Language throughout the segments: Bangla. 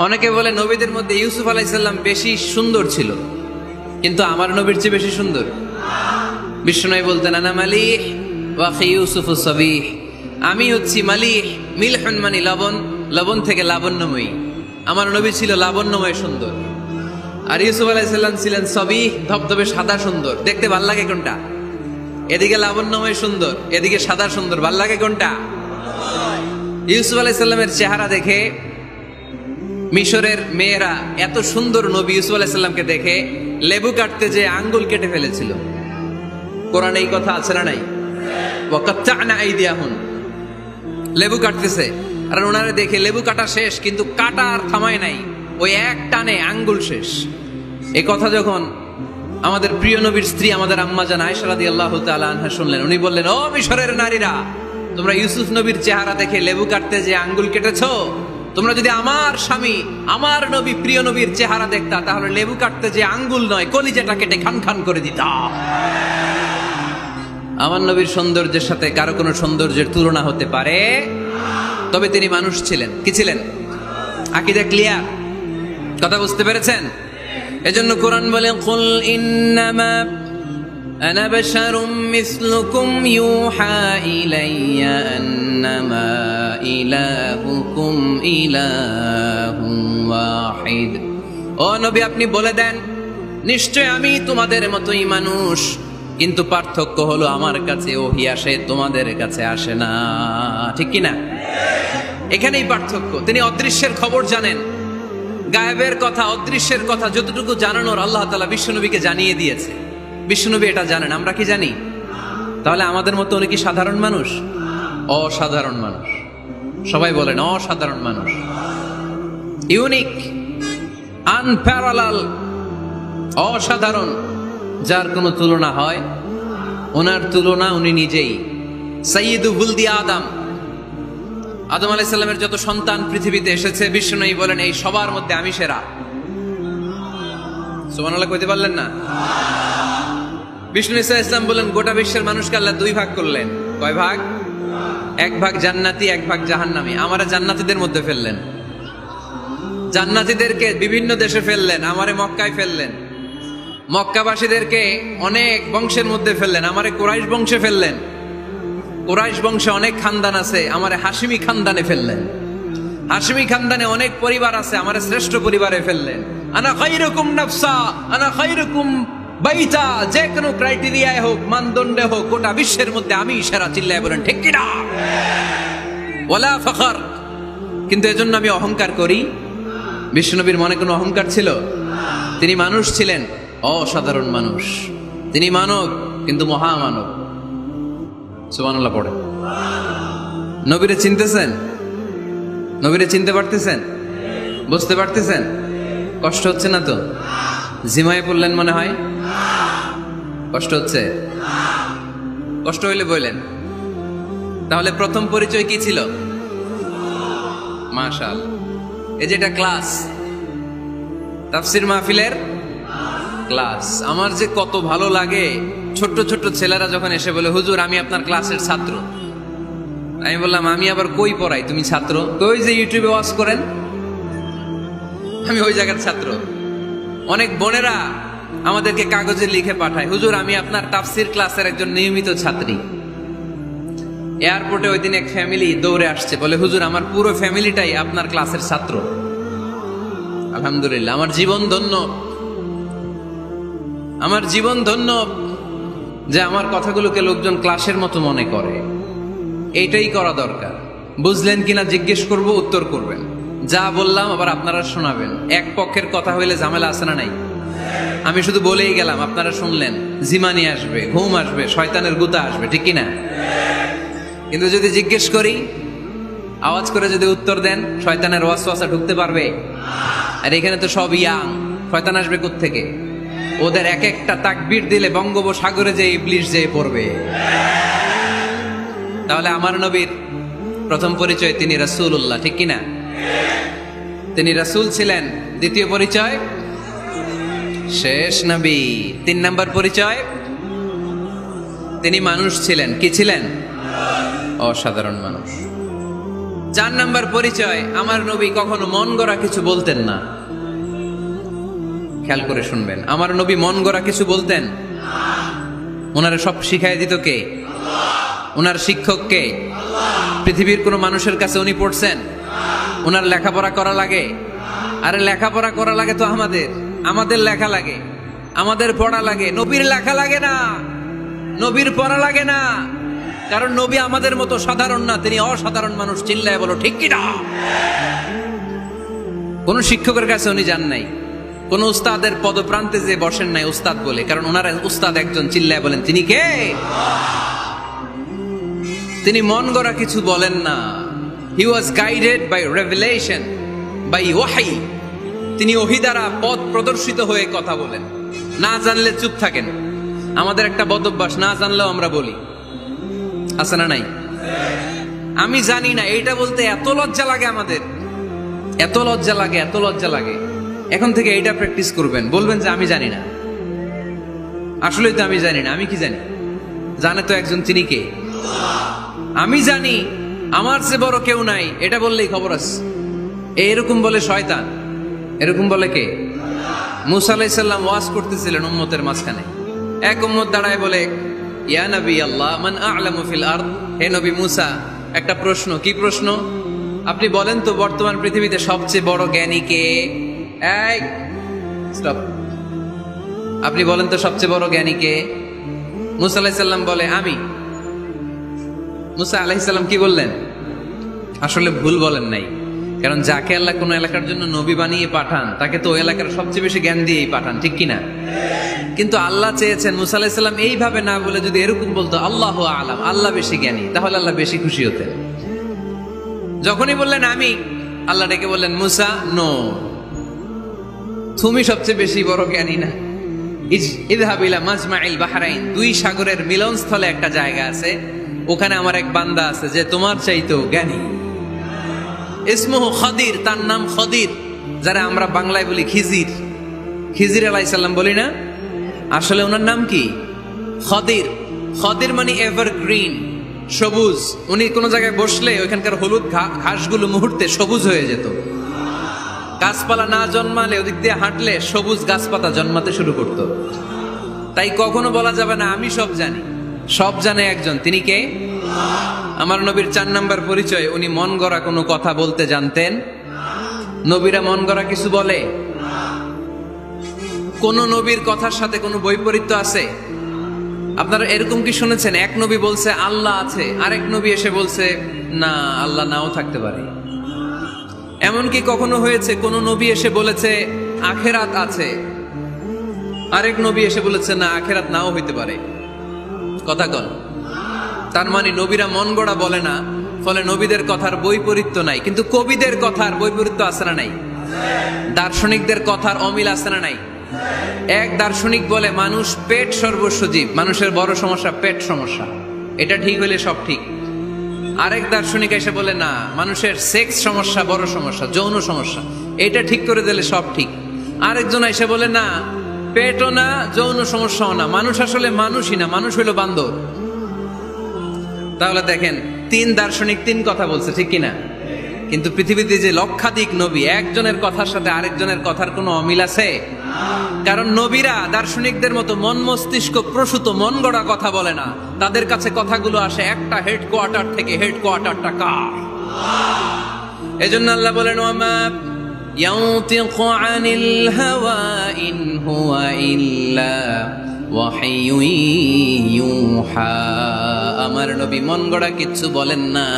অনেকে বলে নবীদের মধ্যে ইউসুফ আলাইহিস সালাম বেশি সুন্দর ছিল, কিন্তু আমার নবীর চেয়ে বেশি সুন্দর। বিষ্ণু বলতেন আনা মালিহ ওয়া আখি ইউসুফু সাবিহ, আমি হচ্ছি মালিহ, মিলহুন মানে লবণ, লবণ থেকে লাবণ্যময়ী। আমার নবী ছিল লাবণ্যময় সুন্দর, আর ইউসুফ আলাইহিস সালাম ছিলেন সাবিহ, ধবধবে সাদা সুন্দর। দেখতে ভাল লাগে কোনটা? এদিকে লাবণ্যময় সুন্দর, এদিকে সাদা সুন্দর, ভাল লাগে কোনটা? ইউসুফ আলাইহিস সালামের চেহারা দেখে মিশরের মেয়েরা এত সুন্দর নবী ইউসুফ আলাইহিস সালামকে দেখে লেবু কাটতে যে আঙ্গুল কেটে ফেলেছিল। কোরআনে এই কথা আছে না নাই? ওয়া কাত্তা'না আইদিয়াহুম, লেবু কাটতেছে, আর ওনারে দেখে লেবু কাটা শেষ, কিন্তু কাটা আর থামায় নাই, ওই এক টানে আঙ্গুল শেষ। এই কথা যখন আমাদের প্রিয় নবীর স্ত্রী আমাদের আম্মা জান আয়েশা রাদিয়াল্লাহু তাআলা আনহা শুনলেন, উনি বললেন, ও মিশরের নারীরা, তোমরা ইউসুফ নবীর চেহারা দেখে লেবু কাটতে যে আঙ্গুল কেটেছো, তোমরা যদি আমার স্বামী আমার নবী প্রিয় নবীর চেহারা দেখতা, তাহলে লেবু কাটতে যে আঙ্গুল নয়, কলিজাটা কেটে খান খান করে দিতা। আমার নবীর সৌন্দর্যের সাথে কারো কোনো সৌন্দর্যের তুলনা হতে পারে? তবে তিনি মানুষ ছিলেন। কি ছিলেন? আকীদা ক্লিয়ার? কথা বুঝতে পেরেছেন? এজন্য কোরআন বলে, কুল ইন্নামা আনা বাশারুম মিসলুকুম ইউহা ইলাইয়া আন্নামা ইলাহুকুম ইলাহুম ওয়াহিদ। ও নবী, আপনি বলে দেন, নিশ্চয় আমি তোমাদের মতোই মানুষ, কিন্তু পার্থক্য হলো আমার কাছে ওহী আসে, তোমাদের কাছে আসে না। ঠিক কি না? এখানেই পার্থক্য। তিনি অদৃশ্যের খবর জানেন, গায়েবের কথা, অদৃশ্যের কথা যতটুকু জানানোর আল্লাহ তাআলা বিশ্বনবীকে জানিয়ে দিয়েছে। বিশ্বনবী এটা জানেন, আমরা কি জানি? তাহলে আমাদের মতো উনি কি সাধারণ মানুষ? অসাধারণ মানুষ। সবাই বলেন অসাধারণ মানুষ, ইউনিক, আনপ্যারালাল, অসাধারণ, যার কোনো তুলনা হয়? ওনার তুলনা উনি নিজেই। সাইয়্যিদু বুলদি আদম, আদম আলাইহিস সালামের যত সন্তান পৃথিবীতে এসেছে, বিশ্বনবী বলেন এই সবার মধ্যে আমি সেরা। সুবহানাল্লাহ কইতে পারলেন না? বিষ্ণু ঈসা ইসলাম বলেন, গোটা বিশ্বের মানুষকে আল্লাহ দুই ভাগ করলেন। কয় ভাগ? এক ভাগ জান্নাতি, এক ভাগ জাহান্নামী। আমারে জান্নাতীদের মধ্যে ফেললেন, জান্নাতীদেরকে বিভিন্ন দেশে ফেললেন, আমারে মক্কায় ফেললেন। মক্কাবাসীদেরকে অনেক বংশের মধ্যে ফেললেন, আমারে কুরাইশ বংশে ফেললেন। কুরাইশ বংশে অনেক খানদান আছে, আমারে হাশিমি খানদানে ফেললেন। হাশিমি খানদানে অনেক পরিবার আছে, আমারে শ্রেষ্ঠ পরিবারে ফেললেন। আনা খায়রুকুম নাফসা আনা খায়রুকুম বাইতা, যে কোনো ক্রাইটেরিয়ায় হোক, মানদণ্ডে হোক, গোটা বিশ্বের মধ্যে আমি সেরা। চিল্লায় বলেন ঠিক কি না? ওয়ালা ফখর। কিন্তু এজন্য আমি অহংকার করি? বিশ্বনবীর মনে কোনো অহংকার ছিল? তিনি মানুষ ছিলেন, অসাধারণ মানুষ। তিনি মানব, কিন্তু মহামানব। সুবহানাল্লাহ পড়ে। নবীরে চিনতেছেন? নবীরে চিনতে পারতেছেন? বুঝতে পারতেছেন? কষ্ট হচ্ছে না তো? জিমায়ে পড়লেন মনে হয়? কষ্ট হচ্ছে? কষ্ট হইলে বললেন। তাহলে প্রথম পরিচয় কি ছিল? মাশাআল্লাহ। এই যেটা ক্লাস, তাফসীর মাহফিলের ক্লাস, আমার যে কত ভালো লাগে ছোট্ট ছোট্ট ছেলেরা যখন এসে বলে, হুজুর আমি আপনার ক্লাসের ছাত্র। আমি বললাম, আমি আবার কই পড়াই, তুমি ছাত্র? ওই যে ইউটিউবে ওয়াজ করেন, আমি ওই জায়গার ছাত্র। অনেক বোনেরা আমাদেরকে কাগজে লিখে পাঠায়, হুজুর আমি আপনার তাফসীর ক্লাসের একজন নিয়মিত ছাত্রী। এয়ারপোর্টে ওই দিন এক ফ্যামিলি দৌড়ে আসছে, বলে হুজুর আমার পুরো ফ্যামিলিটাই আপনার ক্লাসের ছাত্র। আলহামদুলিল্লাহ, আমার জীবন ধন্য, আমার জীবন ধন্য যে আমার কথাগুলোকে লোকজন ক্লাসের মতো মনে করে। এইটাই করা দরকার। বুঝলেন কিনা জিজ্ঞেস করব, উত্তর করবেন। যা বললাম আবার আপনারা শোনাবেন। এক পক্ষের কথা হইলে ঝামেলা আছে না নাই? আমি শুধু বলেই গেলাম, আপনারা শুনলেন, জিমানি আসবে, ঘুম আসবে, শয়তানের গুতা আসবে, ঠিক কিনা? কিন্তু যদি জিজ্ঞেস করি, আওয়াজ করে যদি উত্তর দেন, শয়তানের ওয়াসওয়াসা ঢুকতে পারবে? আর এখানে তো সব ইয়াং, শয়তান আসবে কোত্থেকে? ওদের এক একটা তাকবীর দিলে বঙ্গোপসাগরে যে ইবলিশ যেয়ে পড়বে। তাহলে আমার নবীর প্রথম পরিচয় তিনি রাসূলুল্লাহ, ঠিক কিনা? তিনি রাসূল ছিলেন। দ্বিতীয় পরিচয় শেষ নবী। 3 নাম্বার পরিচয় তিনি মানুষ ছিলেন। কি ছিলেন? অসাধারণ মানুষ। 4 নাম্বার পরিচয়, আমার নবী কখনো মন গড়া কিছু বলতেন না। খেয়াল করে শুনবেন, আমার নবী মন গড়া কিছু বলতেন? ওনারা সব শিখাই দিত কে? ওনার শিক্ষক কে? পৃথিবীর কোন মানুষের কাছে উনি পড়ছেন? ওনার লেখাপড়া করা লাগে? আরে লেখাপড়া করা লাগে তো আমাদের লেখা লাগে, আমাদের পড়া লাগে। নবীর লেখা লাগে না, নবীর পড়া লাগে না, কারণ নবী আমাদের মতো সাধারণ না, তিনি অসাধারণ মানুষ। চিল্লায় বলো ঠিক কিনা? কোন শিক্ষকের কাছে উনি যান নাই, কোন উস্তাদের পদপ্রান্তে যে বসেন নাই উস্তাদ বলে, কারণ ওনার উস্তাদ একজন। চিল্লায় বলেন তিনি কে? তিনি মন গড়া কিছু বলেন না। He was guided by revelation, by ওয়াহি। তিনি ওহী দ্বারা পথ প্রদর্শিত হয়ে কথা বলেন। না জানলে চুপ থাকেন। আমাদের একটা বদ অভ্যাস, না জানলেও আমরা বলি, আছে না নাই? আমি জানি না, এইটা বলতে এত লজ্জা লাগে আমাদের, এত লজ্জা লাগে, এত লজ্জা লাগে। এখন থেকে এইটা প্র্যাকটিস করবেন, বলবেন যে আমি জানি না, আসলেই তো আমি জানি না। আমি কি জানি? জানে তো একজন, তিনি কে? আমি জানি, আমার চেয়ে বড় কেউ নাই, এটা বললেই খবর আছে। এরকম বলে শয়তান, এরকম বলে কে? মুসা আলাইহিস সালাম ওয়াজ করতেছিলেন উম্মতের মাঝখানে। এক উম্মত দাঁড়ায় বলে, ইয়া নবী আল্লাহ, মান আ'লামু ফিল আরদ। হে নবী মুসা, একটা প্রশ্ন। কি প্রশ্ন? আপনি বলেন তো বর্তমান পৃথিবীতে সবচেয়ে বড় জ্ঞানী কে? এই স্টপ। আপনি বলেন তো সবচেয়ে বড় জ্ঞানী কে? মুসা আলাইহিস সালাম বলে আমি। মুসা আলাইহিস সালাম কি বললেন? আসলে ভুল বলেন নাই, কারণ যাকে আল্লাহ কোন এলাকার জন্য নবী বানিয়ে পাঠান, তাকে তো ওই এলাকার সবচেয়ে বেশি জ্ঞান দিয়েই পাঠান, ঠিক কিনা? কিন্তু আল্লাহ চেয়েছেন মুসা আলাইহিস সালাম এইভাবে না বলে যদি এরকম বলতো, আল্লাহু আ'লাম, আল্লাহ বেশি জ্ঞানী, তাহলে আল্লাহ বেশি খুশি হতেন। যখনই বললেন আমি, আল্লাহ ডেকে বললেন, মুসা নো, তুমি সবচেয়ে বেশি বড় জ্ঞানী না। ইযহাব ইলা মাজমাইল বাহরাইন, দুই সাগরের মিলনস্থলে একটা জায়গা আছে, ওখানে আমার এক বান্দা আছে যে তোমার চাইতেও জ্ঞানী। ইসমুহু খদির, তার নাম খদির, যারা আমরা বাংলায় বলি খিজির। খিজির আলাইহিস সালাম বলি না, আসলে ওনার নাম কি? খদির। খদির মানে এভারগ্রিন, সবুজ। উনি কোন জায়গায় বসলে ওইখানকার হলুদ ঘাসগুলো মুহূর্তে সবুজ হয়ে যেত। গাছপালা না জন্মালে ওদিক দিয়ে হাঁটলে সবুজ গাছপাতা জন্মাতে শুরু করত। তাই কখনো বলা যাবে না আমি সব জানি। সব জানে একজন, তিনি কে? আমার নবীর 4 নাম্বার পরিচয়, উনি মন গড়া কোনো কথা বলতে জানতেন। নবীরা মন গড়া কিছু বলে? কোন নবীর কথার সাথে কোনো বৈপরীত্য আছে? আপনারা এরকম কি শুনেছেন, এক নবী বলছে আল্লাহ আছে, আরেক নবী এসে বলছে না, আল্লাহ নাও থাকতে পারে? এমনকি কখনো হয়েছে কোন নবী এসে বলেছে আখেরাত আছে, আরেক নবী এসে বলেছে না, আখেরাত নাও হইতে পারে। কথা কন। তার মানে নবীরা মন গড়া বলে না, ফলে নবীদের কথার বৈপরীত্য নাই। কিন্তু কবিদের কথার বৈপরীত্য আছে না নাই? দার্শনিকদের কথার অমিল আছে না নাই? এক দার্শনিক বলে মানুষ পেট সর্বস্ব জীব, মানুষের বড় সমস্যা পেট সমস্যা, এটা ঠিক হইলে সব ঠিক। আরেক দার্শনিক এসে বলে না, মানুষের সেক্স সমস্যা বড় সমস্যা, যৌন সমস্যা, এটা ঠিক করে দিলে সব ঠিক। আরেকজন এসে বলে না, পেটও না, যৌন সমস্যাও না, মানুষ আসলে মানুষই না, মানুষ হইল বান্দর। তাহলে দেখেন, 3 দার্শনিক 3 কথা বলছে, ঠিক কিনা? কিন্তু পৃথিবীতে যে লক্ষাধিক নবী, একজনের কথার সাথে আরেকজনের কথার কোনো অমিল আছে? কারণ নবীরা দার্শনিকদের মতো মন মস্তিষ্ক প্রসূত মন গড়া কথা বলে না। তাদের কাছে কথাগুলো আসে একটা হেডকোয়ার্টার থেকে। হেডকোয়ার্টারটা কার? এজন্য আল্লাহ বলেন, ওয়ামা ইয়ানতিকু আনিল হাওয়া ইন হুয়া ইল্লা ওয়াহয়ুন ইউহা। আমার নবী মন গড়া কিচ্ছু বলেন না,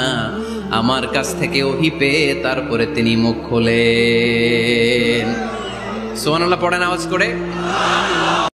আমার কাছ থেকে ওহী পেয়ে তারপরে তিনি মুখ খোলেন। সুবহানাল্লাহ পড়েন আওয়াজ করে।